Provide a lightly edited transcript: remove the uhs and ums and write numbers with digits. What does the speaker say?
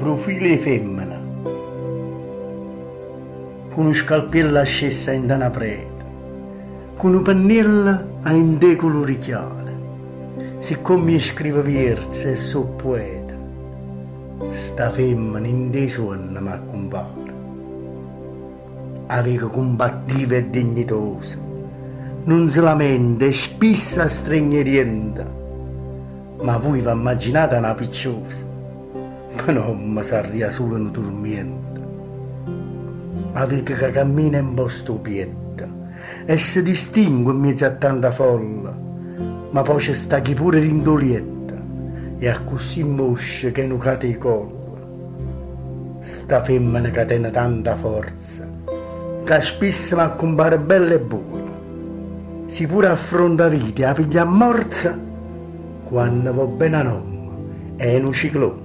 Prufilo femmena, con un scalpiello ascesse in una preta, con un penniello in dei culure chiare, siccomme scrivo vierze e ppueta, sta femmena in dei suonne mi accompagna. A veco cumbattiva e dignitosa, non si lamenta e spisso astregne rientra, ma voi vi immaginate una picciosa, ma non mi sarria solo un dormiente. A veco che cammina in posto pietta e si distingue in mezzo a tanta folla, ma poi c'è sta chi pure rindolietta e a così mosce che non cade i colla. Sta femmina che tiene tanta forza, che spesso mi compare bella e buona, si pure affronta vita, la piglia a morza, quando va bene a nome è un ciclone.